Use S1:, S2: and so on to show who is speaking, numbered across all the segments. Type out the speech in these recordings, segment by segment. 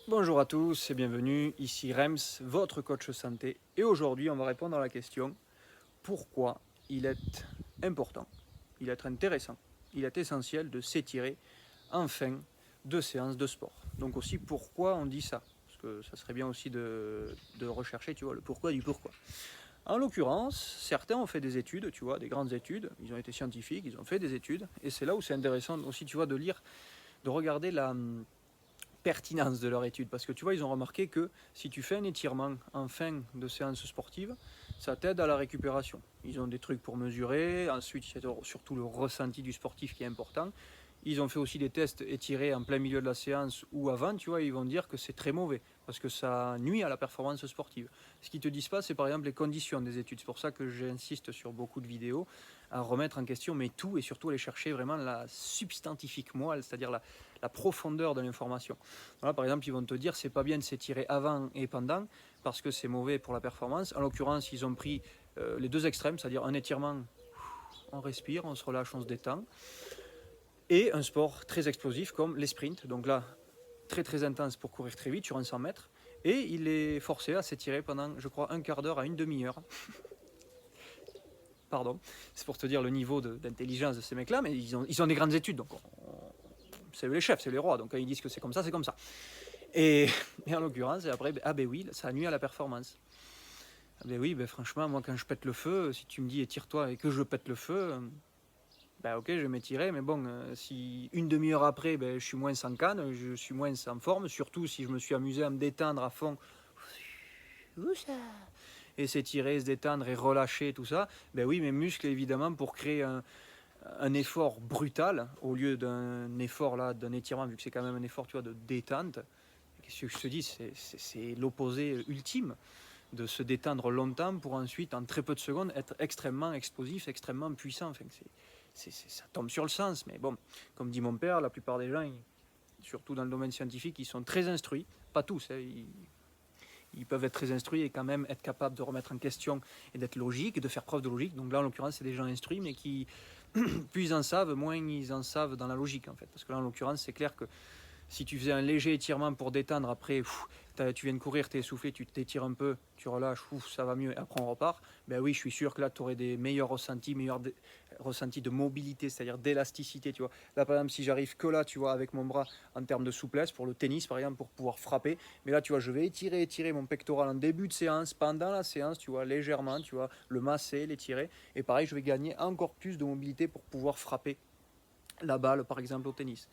S1: Bonjour à tous et bienvenue, ici Rems, votre coach santé. Et aujourd'hui, on va répondre à la question pourquoi il est important, il est intéressant, il est essentiel de s'étirer en fin de séance de sport. Donc aussi, pourquoi on dit ça? Parce que ça serait bien aussi de rechercher, tu vois, le pourquoi du pourquoi. En l'occurrence, certains ont fait des études, tu vois, des grandes études, ils ont été scientifiques, ils ont fait des études, et c'est là où c'est intéressant aussi, tu vois, de lire, de regarder la pertinence de leur étude. Parce que tu vois, ils ont remarqué que si tu fais un étirement en fin de séance sportive, ça t'aide à la récupération. Ils ont des trucs pour mesurer. Ensuite, il y a surtout le ressenti du sportif qui est important. Ils ont fait aussi des tests étirés en plein milieu de la séance ou avant, tu vois, ils vont dire que c'est très mauvais parce que ça nuit à la performance sportive. Ce qu'ils te disent pas, c'est par exemple les conditions des études. C'est pour ça que j'insiste sur beaucoup de vidéos à remettre en question, mais tout et surtout aller chercher vraiment la substantifique moelle, c'est-à-dire la profondeur de l'information. Voilà, par exemple, ils vont te dire c'est pas bien de s'étirer avant et pendant parce que c'est mauvais pour la performance. En l'occurrence, ils ont pris les deux extrêmes, c'est-à-dire un étirement, on respire, on se relâche, on se détend, et un sport très explosif comme les sprints. Donc là, très très intense pour courir très vite sur un 100 mètres. Et il est forcé à s'étirer pendant, je crois, un quart d'heure à une demi-heure. Pardon, c'est pour te dire le niveau d'intelligence de ces mecs-là, mais ils ont des grandes études, donc c'est eux les chefs, c'est les rois, donc quand ils disent que c'est comme ça, c'est comme ça. Et en l'occurrence, après, ah ben oui, ça nuit à la performance. Ah ben oui, ben franchement, moi quand je pète le feu, si tu me dis étire-toi et que je pète le feu, ben ok, je vais m'étirer, mais bon, si une demi-heure après, ben, je suis moins sans canne, je suis moins en forme, surtout si je me suis amusé à me détendre à fond, et s'étirer, se détendre et relâcher tout ça, ben oui, mes muscles évidemment pour créer un effort brutal au lieu d'un effort là, d'un étirement, vu que c'est quand même un effort, tu vois, de détente. Qu'est-ce que je te dis, c'est l'opposé ultime de se détendre longtemps pour ensuite, en très peu de secondes, être extrêmement explosif, extrêmement puissant. Enfin, ça tombe sur le sens, mais bon, comme dit mon père, la plupart des gens, surtout dans le domaine scientifique, ils sont très instruits, pas tous, hein, ils peuvent être très instruits et quand même être capables de remettre en question et d'être logiques, de faire preuve de logique. Donc là, en l'occurrence, c'est des gens instruits, mais qui, plus ils en savent, moins ils en savent dans la logique, en fait. Parce que là, en l'occurrence, c'est clair que si tu faisais un léger étirement pour détendre, après, tu viens de courir, tu es essoufflé, tu t'étires un peu, tu relâches, ça va mieux, et après on repart, ben oui, je suis sûr que là, tu aurais des meilleurs ressentis de mobilité, c'est-à-dire d'élasticité, tu vois. Là, par exemple, si j'arrive que là, tu vois, avec mon bras en termes de souplesse, pour le tennis, par exemple, pour pouvoir frapper, mais là, tu vois, je vais étirer mon pectoral en début de séance, pendant la séance, tu vois, légèrement, tu vois, le masser, l'étirer, et pareil, je vais gagner encore plus de mobilité pour pouvoir frapper la balle, par exemple, au tennis.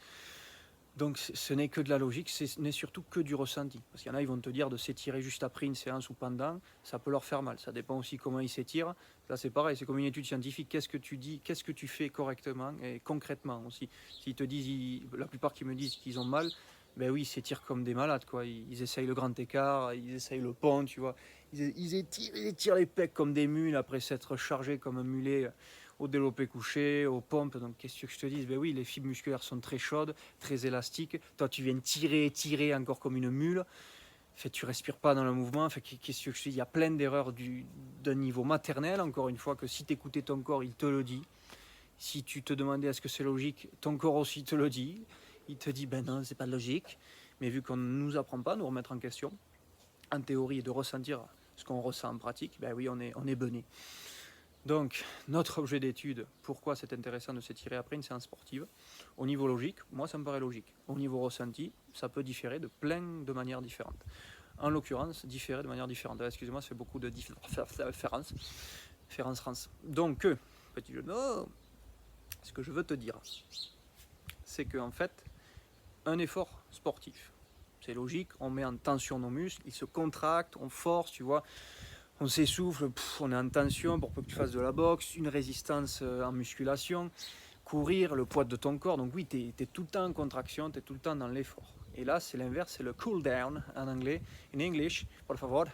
S1: Donc ce n'est que de la logique, ce n'est surtout que du ressenti. Parce qu'il y en a, ils vont te dire de s'étirer juste après une séance ou pendant, ça peut leur faire mal. Ça dépend aussi comment ils s'étirent. Là c'est pareil, c'est comme une étude scientifique. Qu'est-ce que tu dis, qu'est-ce que tu fais correctement et concrètement aussi. S'ils te disent, la plupart qui me disent qu'ils ont mal, ben oui, ils s'étirent comme des malades, quoi. Ils essayent le grand écart, ils essayent le pont, tu vois. Ils étirent les pecs comme des mules après s'être chargés comme un mulet au développé couché, aux pompes. Donc qu'est-ce que je te dis? Ben oui, les fibres musculaires sont très chaudes, très élastiques. Toi, tu viens tirer encore comme une mule. Fait, tu respires pas dans le mouvement. Fait, qu'est-ce que je te dis? Il y a plein d'erreurs d'un niveau maternel, encore une fois, que si tu écoutais ton corps, il te le dit. Si tu te demandais est-ce que c'est logique, ton corps aussi te le dit. Il te dit ben non, c'est pas logique. Mais vu qu'on ne nous apprend pas à nous remettre en question, en théorie, et de ressentir ce qu'on ressent en pratique, ben oui, on est bené. Donc, notre objet d'étude, pourquoi c'est intéressant de s'étirer après une séance sportive? Au niveau logique, moi ça me paraît logique. Au niveau ressenti, ça peut différer de plein de manières différentes. En l'occurrence, différer de manière différente. Excusez-moi, ça fait beaucoup de différences. Donc, petit jeu de mots, ce que je veux te dire, c'est qu'en fait, un effort sportif, c'est logique, on met en tension nos muscles, ils se contractent, on force, tu vois, on s'essouffle, on est en tension pour peu que tu fasses de la boxe, une résistance en musculation, courir, le poids de ton corps. Donc oui, tu es tout le temps en contraction, tu es tout le temps dans l'effort. Et là, c'est l'inverse, c'est le cool down en anglais, in English, por favor.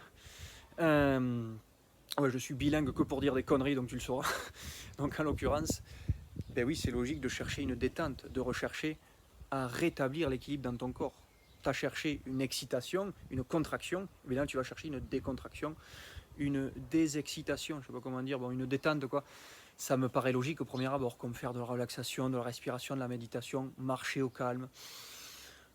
S1: Ouais, je suis bilingue que pour dire des conneries, donc tu le sauras. Donc en l'occurrence, ben oui, c'est logique de chercher une détente, de rechercher à rétablir l'équilibre dans ton corps. Tu as cherché une excitation, une contraction, mais là tu vas chercher une décontraction, une désexcitation, je ne sais pas comment dire, bon, une détente quoi. Ça me paraît logique au premier abord, comme faire de la relaxation, de la respiration, de la méditation, marcher au calme,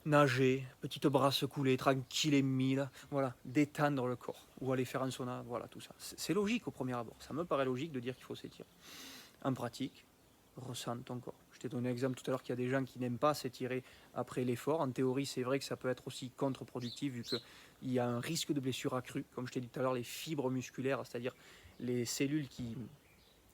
S1: nager, petite brasse coulée, tranquille et mille, voilà, détendre le corps, ou aller faire un sauna, voilà, tout ça. C'est logique au premier abord, ça me paraît logique de dire qu'il faut s'étirer. En pratique, ressens ton corps. Je t'ai donné l'exemple tout à l'heure qu'il y a des gens qui n'aiment pas s'étirer après l'effort. En théorie, c'est vrai que ça peut être aussi contre-productif vu qu'il y a un risque de blessure accrue. Comme je t'ai dit tout à l'heure, les fibres musculaires, c'est-à-dire les cellules qui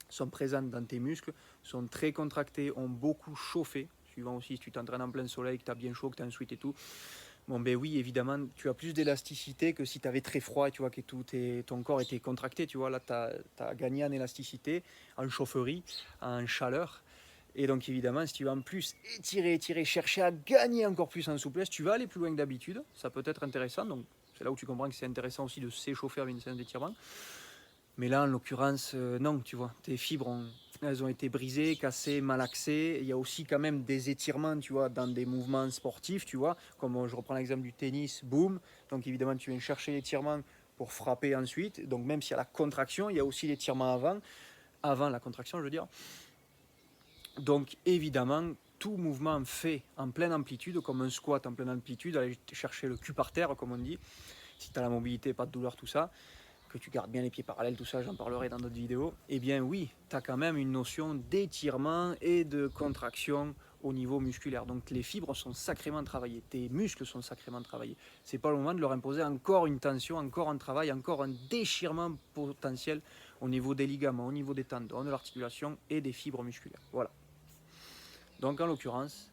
S1: sont présentes dans tes muscles, sont très contractées, ont beaucoup chauffé. Suivant aussi si tu t'entraînes en plein soleil, que tu as bien chaud, que tu as un sweat et tout. Bon ben oui, évidemment, tu as plus d'élasticité que si tu avais très froid, tu vois, que ton corps était contracté, tu vois, là tu as gagné en élasticité, en chaufferie, en chaleur. Et donc évidemment, si tu vas en plus étirer, chercher à gagner encore plus en souplesse, tu vas aller plus loin que d'habitude, ça peut être intéressant, donc c'est là où tu comprends que c'est intéressant aussi de s'échauffer avec une séance d'étirement. Mais là, en l'occurrence, non, tu vois, tes fibres, elles ont été brisées, cassées, malaxées. Il y a aussi quand même des étirements, tu vois, dans des mouvements sportifs, tu vois, comme je reprends l'exemple du tennis, boum. Donc évidemment, tu viens chercher l'étirement pour frapper ensuite. Donc même s'il y a la contraction, il y a aussi l'étirement avant la contraction, je veux dire. Donc évidemment, tout mouvement fait en pleine amplitude, comme un squat en pleine amplitude, aller chercher le cul par terre, comme on dit, si tu as la mobilité, pas de douleur, tout ça, que tu gardes bien les pieds parallèles, tout ça, j'en parlerai dans d'autres vidéos, eh bien oui, tu as quand même une notion d'étirement et de contraction au niveau musculaire. Donc les fibres sont sacrément travaillées, tes muscles sont sacrément travaillés. C'est pas le moment de leur imposer encore une tension, encore un travail, encore un déchirement potentiel au niveau des ligaments, au niveau des tendons, de l'articulation et des fibres musculaires. Voilà. Donc en l'occurrence,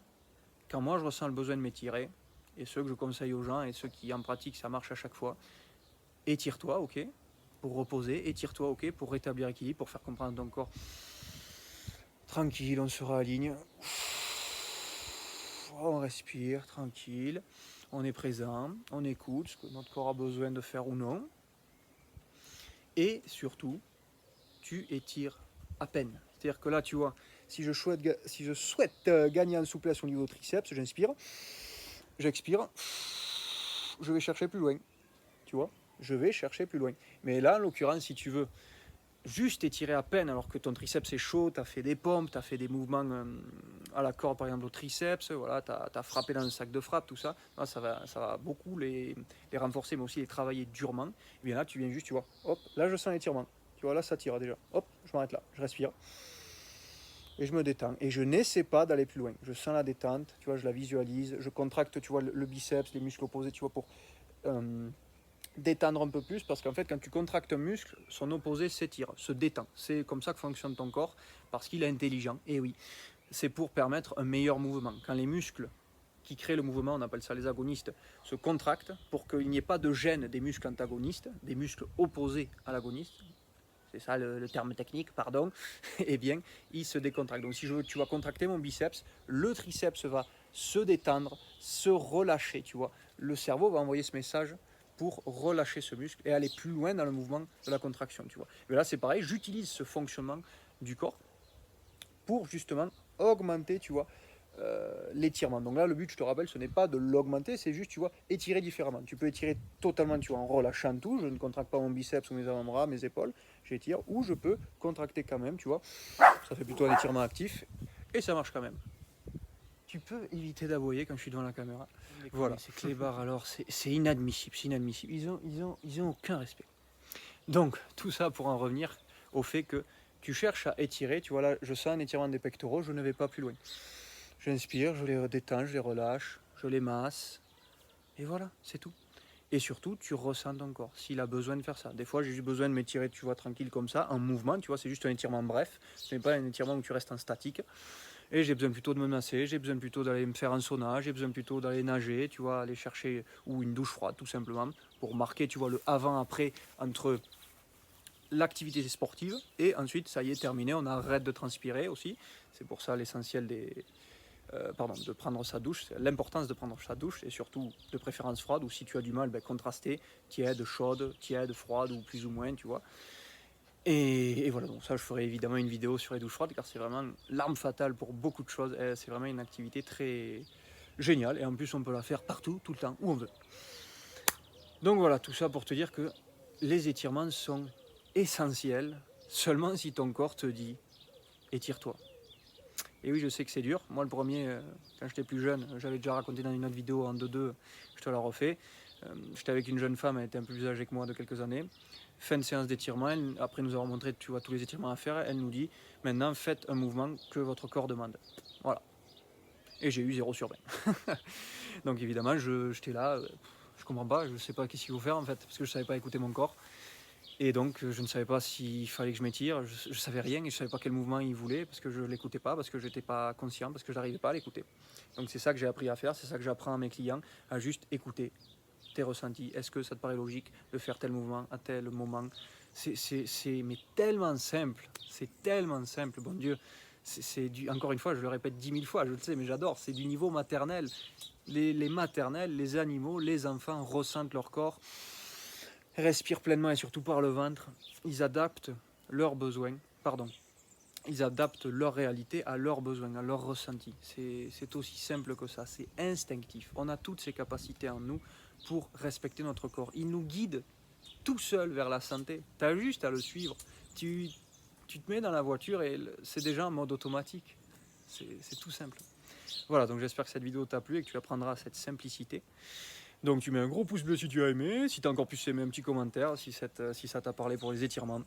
S1: quand moi je ressens le besoin de m'étirer, et ceux que je conseille aux gens, et ceux qui en pratique ça marche à chaque fois, étire-toi, ok, pour reposer, étire-toi, ok, pour rétablir l'équilibre, pour faire comprendre ton corps. Tranquille, on se réaligne. On respire, tranquille. On est présent, on écoute ce que notre corps a besoin de faire ou non. Et surtout, tu étires à peine. C'est-à-dire que là, tu vois, si je souhaite gagner en souplesse au niveau triceps, j'inspire, j'expire, je vais chercher plus loin. Tu vois, je vais chercher plus loin. Mais là, en l'occurrence, si tu veux juste étirer à peine alors que ton triceps est chaud, tu as fait des pompes, tu as fait des mouvements à la corde par exemple au triceps, voilà, tu as frappé dans le sac de frappe, tout ça, ça va beaucoup les renforcer mais aussi les travailler durement. Et bien là tu viens juste, tu vois, hop, là je sens l'étirement, tu vois, là ça tire déjà, hop, je m'arrête là, je respire et je me détends et je n'essaie pas d'aller plus loin, je sens la détente, tu vois, je la visualise, je contracte, tu vois, le biceps, les muscles opposés, tu vois, pour détendre un peu plus parce qu'en fait quand tu contractes un muscle, son opposé s'étire, se détend. C'est comme ça que fonctionne ton corps parce qu'il est intelligent. Et oui, c'est pour permettre un meilleur mouvement. Quand les muscles qui créent le mouvement, on appelle ça les agonistes, se contractent pour qu'il n'y ait pas de gêne des muscles antagonistes, des muscles opposés à l'agoniste, c'est ça le terme technique, pardon, eh bien, il se décontracte. Donc si tu vas contracter mon biceps, le triceps va se détendre, se relâcher, tu vois. Le cerveau va envoyer ce message pour relâcher ce muscle et aller plus loin dans le mouvement de la contraction, tu vois. Mais là, c'est pareil, j'utilise ce fonctionnement du corps pour justement augmenter, tu vois, l'étirement. Donc là, le but, je te rappelle, ce n'est pas de l'augmenter, c'est juste, tu vois, étirer différemment. Tu peux étirer totalement, tu vois, en relâchant tout. Je ne contracte pas mon biceps ou mes avant-bras, mes épaules, j'étire. Ou je peux contracter quand même, tu vois. Ça fait plutôt un étirement actif et ça marche quand même. Tu peux éviter d'aboyer quand je suis devant la caméra. Voilà, ces clébards, alors, c'est inadmissible, c'est inadmissible. Ils ont aucun respect. Donc, tout ça pour en revenir au fait que tu cherches à étirer. Tu vois là, je sens un étirement des pectoraux, je ne vais pas plus loin. J'inspire, je les détends, je les relâche, je les masse. Et voilà, c'est tout. Et surtout, tu ressens ton corps, s'il a besoin de faire ça. Des fois, j'ai juste besoin de m'étirer, tu vois, tranquille comme ça, en mouvement, tu vois, c'est juste un étirement bref. Ce n'est pas un étirement où tu restes en statique. Et j'ai besoin plutôt de me masser, j'ai besoin plutôt d'aller me faire un sauna, j'ai besoin plutôt d'aller nager, tu vois, aller chercher, ou une douche froide, tout simplement, pour marquer, tu vois, le avant-après entre l'activité sportive. Et ensuite, ça y est, terminé, on arrête de transpirer aussi. C'est pour ça l'essentiel de prendre sa douche, l'importance de prendre sa douche et surtout de préférence froide ou si tu as du mal, contraster, tiède, chaude, tiède, froide ou plus ou moins, tu vois. Et voilà, donc ça je ferai évidemment une vidéo sur les douches froides car c'est vraiment l'arme fatale pour beaucoup de choses, c'est vraiment une activité très géniale et en plus on peut la faire partout, tout le temps, où on veut. Donc voilà, tout ça pour te dire que les étirements sont essentiels seulement si ton corps te dit étire-toi. Et oui, je sais que c'est dur. Moi, le premier, quand j'étais plus jeune, j'avais déjà raconté dans une autre vidéo en 2-2, je te la refais. J'étais avec une jeune femme, elle était un peu plus âgée que moi de quelques années. Fin de séance d'étirement, après nous avoir montré tu vois, tous les étirements à faire, elle nous dit maintenant faites un mouvement que votre corps demande. Voilà. Et j'ai eu 0 sur 20. Donc évidemment, j'étais là, je comprends pas, je sais pas qu'est-ce qu'il faut faire en fait, parce que je savais pas écouter mon corps. Et donc je ne savais pas s'il fallait que je m'étire, je savais rien et je savais pas quel mouvement il voulait, parce que je l'écoutais pas, parce que j'étais pas conscient, parce que je n'arrivais pas à l'écouter. Donc c'est ça que j'ai appris à faire, c'est ça que j'apprends à mes clients, à juste écouter tes ressentis. Est-ce que ça te paraît logique de faire tel mouvement à tel moment? C'est mais tellement simple, bon Dieu. Encore une fois, je le répète 10 000 fois, je le sais, mais j'adore, c'est du niveau maternel. Les maternelles, les animaux, les enfants ressentent leur corps, respirent pleinement et surtout par le ventre. Ils adaptent leurs besoins, ils adaptent leur réalité à leurs besoins, à leurs ressentis. C'est aussi simple que ça, c'est instinctif. On a toutes ces capacités en nous pour respecter notre corps. Il nous guide tout seul vers la santé. Tu as juste à le suivre. Tu te mets dans la voiture et c'est déjà en mode automatique. C'est tout simple. Voilà, donc j'espère que cette vidéo t'a plu et que tu apprendras cette simplicité. Donc tu mets un gros pouce bleu si tu as aimé, si tu as encore plus aimé un petit commentaire, si ça t'a parlé pour les étirements.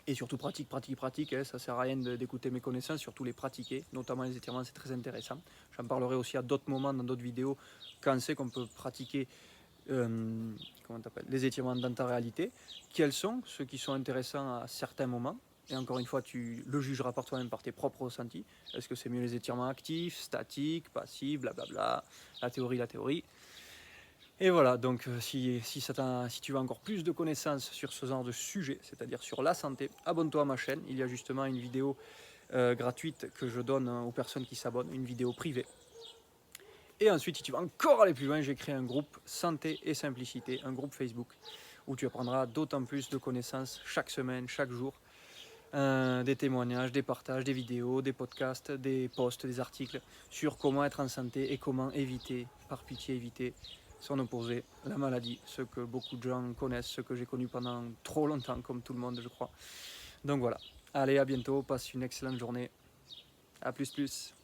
S1: Et surtout pratique, hein, ça sert à rien d'écouter mes connaissances, surtout les pratiquer, notamment les étirements, c'est très intéressant. J'en parlerai aussi à d'autres moments dans d'autres vidéos, quand c'est qu'on peut pratiquer les étirements dans ta réalité, quels sont ceux qui sont intéressants à certains moments. Et encore une fois, tu le jugeras par toi-même, par tes propres ressentis. Est-ce que c'est mieux les étirements actifs, statiques, passifs, blablabla, la théorie. Et voilà, donc si tu veux encore plus de connaissances sur ce genre de sujet, c'est-à-dire sur la santé, abonne-toi à ma chaîne. Il y a justement une vidéo gratuite que je donne aux personnes qui s'abonnent, une vidéo privée. Et ensuite, si tu veux encore aller plus loin, j'ai créé un groupe Santé et Simplicité, un groupe Facebook, où tu apprendras d'autant plus de connaissances chaque semaine, chaque jour. Des témoignages, des partages, des vidéos, des podcasts, des posts, des articles sur comment être en santé et comment éviter, par pitié éviter, s'en opposer, la maladie, ce que beaucoup de gens connaissent, ce que j'ai connu pendant trop longtemps, comme tout le monde je crois. Donc voilà, allez à bientôt, passe une excellente journée, à plus.